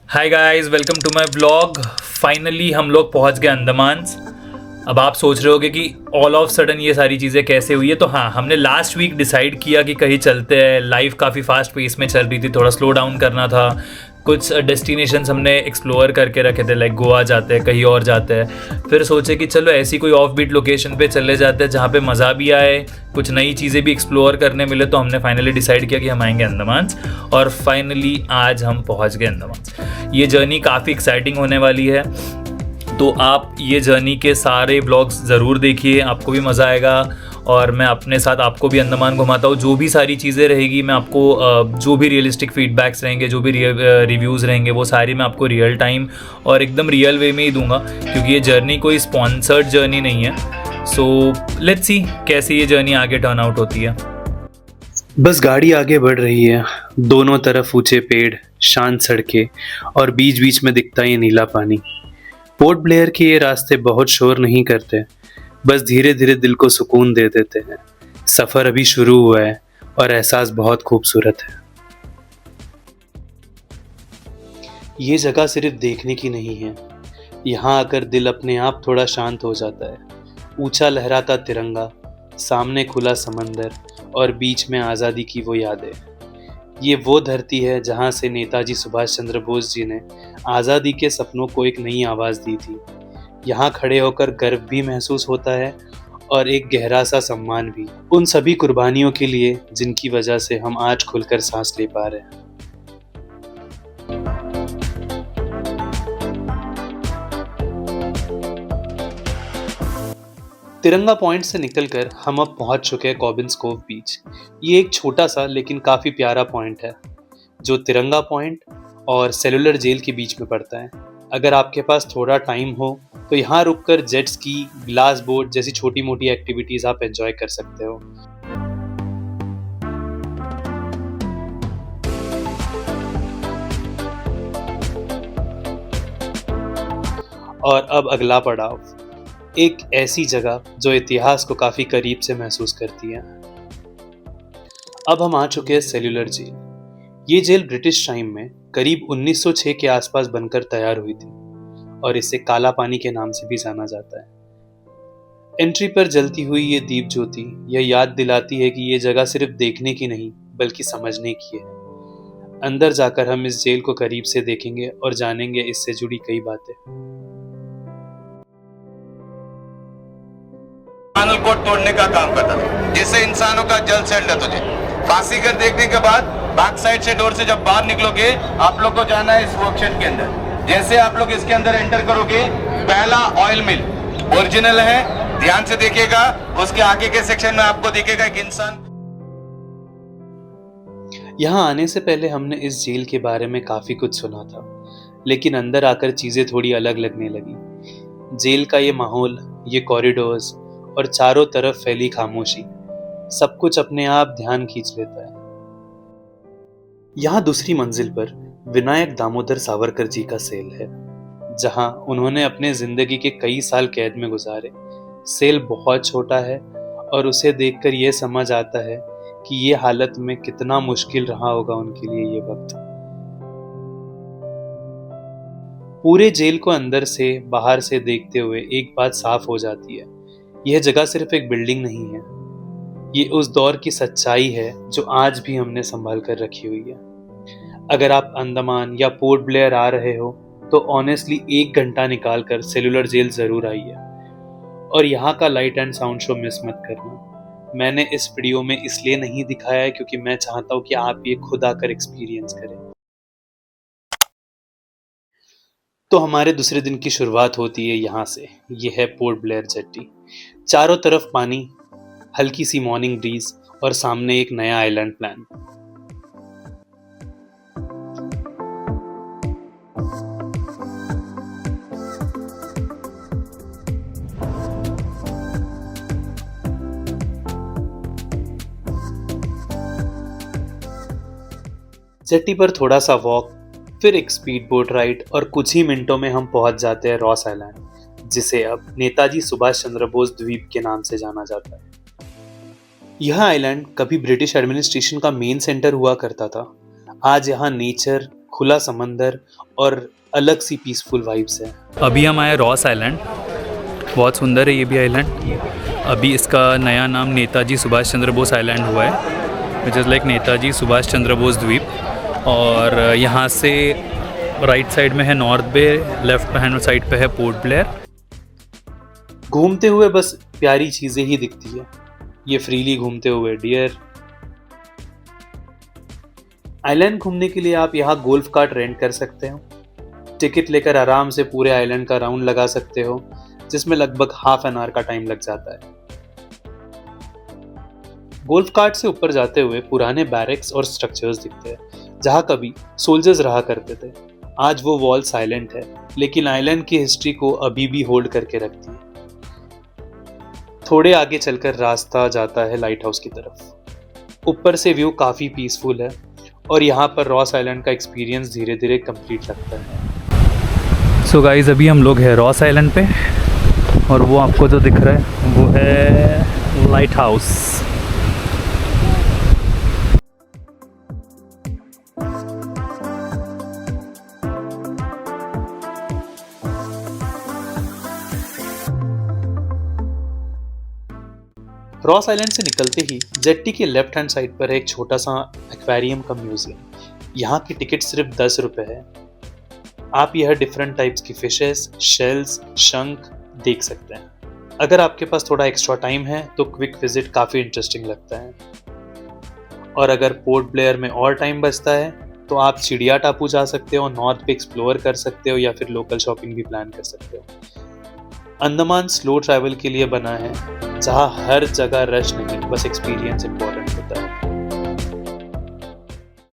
Hi guys, welcome to my blog. Finally हम लोग पहुंच गए अंडमान। अब आप सोच रहे होगे कि ऑल ऑफ सडन ये सारी चीज़ें कैसे हुई है। तो हाँ, हमने लास्ट वीक डिसाइड किया कि कहीं चलते हैं। लाइफ काफ़ी फास्ट पेस में चल रही थी, थोड़ा स्लो डाउन करना था। कुछ डेस्टिनेशंस हमने एक्सप्लोर करके रखे थे, लाइक गोवा जाते हैं, कहीं और जाते हैं। फिर सोचे कि चलो ऐसी कोई ऑफ बीट लोकेशन पे चले जाते हैं जहाँ पे मज़ा भी आए, कुछ नई चीज़ें भी एक्सप्लोर करने मिले। तो हमने फाइनली डिसाइड किया कि हम आएंगे अंडमान। और फाइनली आज हम पहुँच गए अंडमान। ये जर्नी काफ़ी एक्साइटिंग होने वाली है, तो आप ये जर्नी के सारे ब्लॉग्स ज़रूर देखिए, आपको भी मज़ा आएगा। और मैं अपने साथ आपको भी अंडमान घुमाता हूँ। जो भी सारी चीज़ें रहेगी, मैं आपको जो भी रियलिस्टिक फीडबैक्स रहेंगे, जो भी रिव्यूज़ रहेंगे, वो सारी मैं आपको रियल टाइम और एकदम रियल वे में ही दूंगा, क्योंकि ये जर्नी कोई स्पॉन्सर्ड जर्नी नहीं है। सो लेट्स सी कैसे ये जर्नी आगे टर्न आउट होती है। बस गाड़ी आगे बढ़ रही है। दोनों तरफ ऊंचे पेड़, शांत सड़कें और बीच बीच में दिखता ये नीला पानी। पोर्ट ब्लेयर के ये रास्ते बहुत शोर नहीं करते, बस धीरे धीरे दिल को सुकून दे देते हैं। सफर अभी शुरू हुआ है और एहसास बहुत खूबसूरत है। ये जगह सिर्फ देखने की नहीं है। यहाँ आकर दिल अपने आप थोड़ा शांत हो जाता है। ऊंचा लहराता तिरंगा, सामने खुला समंदर और बीच में आज़ादी की वो यादें। ये वो धरती है जहाँ से नेताजी सुभाष चंद्र बोस जी ने आज़ादी के सपनों को एक नई आवाज़ दी थी। यहाँ खड़े होकर गर्व भी महसूस होता है और एक गहरा सा सम्मान भी, उन सभी कुर्बानियों के लिए जिनकी वजह से हम आज खुलकर सांस ले पा रहे हैं। तिरंगा पॉइंट से निकलकर हम अब पहुंच चुके हैं कॉबिन्स कोव बीच। ये एक छोटा सा लेकिन काफ़ी प्यारा पॉइंट है, जो तिरंगा पॉइंट और सेलुलर जेल के बीच में पड़ता है। अगर आपके पास थोड़ा टाइम हो तो यहाँ रुककर जेट स्की, ग्लास बोट जैसी छोटी मोटी एक्टिविटीज आप एंजॉय कर सकते हो। और अब अगला पड़ाव, एक ऐसी जगह जो इतिहास को काफी करीब से महसूस करती है। अब हम आ चुके हैं सेल्यूलर जेल। ये जेल ब्रिटिश टाइम में करीब 1906 के आसपास बनकर तैयार हुई थी और इसे काला पानी के नाम से भी जाना जाता है। एंट्री पर जलती हुई ये दीप ज्योति यह याद दिलाती है कि ये जगह सिर्फ देखने की नहीं बल्कि समझने की है। अंदर जाकर हम इस जेल को करीब से देखेंगे और जानेंगे इससे जुड़ी कई बातें। फाइनल कोड तोड़ने का काम करता था, जिससे इंसानों का जल्द से जल्द हो जाए। फांसी कर देखने के बाद बैक साइड से डोर से जब बाहर निकलोगे, आप लोग को जाना है इस वर्कशॉप के अंदर। जैसे आप लोग इसके अंदर एंटर करोगे, पहला ऑयल मिल ओरिजिनल है, ध्यान से देखिएगा। उसके आगे के सेक्शन में आपको दिखेगा एक इंसान। यहाँ आने से पहले हमने इस जेल के बारे में काफी कुछ सुना था, लेकिन अंदर आकर चीजें थोड़ी अलग लगने लगी। जेल का ये माहौल, ये कॉरिडोर्स और चारों तरफ फैली खामोशी, सब कुछ अपने आप ध्यान खींच लेता है। यहाँ दूसरी मंजिल पर विनायक दामोदर सावरकर जी का सेल है, जहाँ उन्होंने अपने जिंदगी के कई साल कैद में गुजारे। सेल बहुत छोटा है और उसे देखकर यह समझ आता है कि ये हालत में कितना मुश्किल रहा होगा उनके लिए ये वक्त। पूरे जेल को अंदर से बाहर से देखते हुए एक बात साफ हो जाती है, यह जगह सिर्फ एक बिल्डिंग नहीं है, ये उस दौर की सच्चाई है जो आज भी हमने संभाल कर रखी हुई है। अगर आप अंडमान या पोर्ट ब्लेयर आ रहे हो तो ऑनेस्टली 1 घंटा निकाल कर सेलुलर जेल जरूर आइए और यहाँ का light and sound show miss मत करना। मैंने इस वीडियो में इसलिए नहीं दिखाया है क्योंकि मैं चाहता हूँ कि आप ये खुद आकर एक्सपीरियंस करें। तो हमारे दूसरे दिन की शुरुआत होती है यहाँ से। ये है पोर्ट ब्लेयर जेट्टी। चारों तरफ पानी, हल्की सी मॉर्निंग ब्रीज और सामने एक नया आइलैंड प्लान। जेट्टी पर थोड़ा सा वॉक, फिर एक स्पीड बोट राइड और कुछ ही मिनटों में हम पहुंच जाते हैं रॉस आइलैंड, जिसे अब नेताजी सुभाष चंद्र बोस द्वीप के नाम से जाना जाता है। यह आइलैंड कभी ब्रिटिश एडमिनिस्ट्रेशन का मेन सेंटर हुआ करता था। आज यहाँ नेचर, खुला समंदर और अलग सी पीसफुल वाइब्स है। अभी हम आए रॉस आइलैंड, बहुत सुंदर है ये भी आइलैंड। अभी इसका नया नाम नेताजी सुभाष चंद्र बोस आइलैंड हुआ है, which is like Netaji Subhash Chandra Bose द्वीप। और यहाँ से राइट साइड में है north bay, left hand side पे है पोर्ट ब्लेयर। घूमते हुए बस प्यारी चीजें ही दिखती है, ये फ्रीली घूमते हुए डियर। आइलैंड घूमने के लिए आप यहाँ गोल्फ कार्ट रेंट कर सकते हो। टिकट लेकर आराम से पूरे आइलैंड का राउंड लगा सकते हो, जिसमें लगभग हाफ एन आवर का टाइम लग जाता है। गोल्फ कार्ट से ऊपर जाते हुए पुराने बैरक्स और स्ट्रक्चर्स दिखते हैं, जहाँ कभी सोल्जर्स रहा करते थे। आज वो वॉल साइलेंट है, लेकिन आइलैंड की हिस्ट्री को अभी भी होल्ड करके रखती है। थोड़े आगे चलकर रास्ता जाता है लाइट हाउस की तरफ। ऊपर से व्यू काफी पीसफुल है और यहाँ पर रॉस आइलैंड का एक्सपीरियंस धीरे धीरे कंप्लीट लगता है। सो गाइस, अभी हम लोग हैं रॉस आइलैंड पे और वो आपको जो दिख रहा है वो है लाइट हाउस। रॉस आइलैंड से निकलते ही जेट्टी के लेफ्ट हैंड साइड पर है एक छोटा सा एक्वेरियम का म्यूजियम। यहाँ की टिकट सिर्फ 10 रुपए है। आप यह डिफरेंट टाइप्स की फिशेस, शेल्स, शंख देख सकते हैं। अगर आपके पास थोड़ा एक्स्ट्रा टाइम है तो क्विक विजिट काफी इंटरेस्टिंग लगता है। और अगर पोर्ट ब्लेयर में और टाइम बचता है तो आप चिड़िया टापू जा सकते हो, नॉर्थ पे एक्सप्लोर कर सकते हो या फिर लोकल शॉपिंग भी प्लान कर सकते हो। अंडमान स्लो ट्रैवल के लिए बना है, जहाँ हर जगह रश नहीं, बस एक्सपीरियंस इंपॉर्टेंट।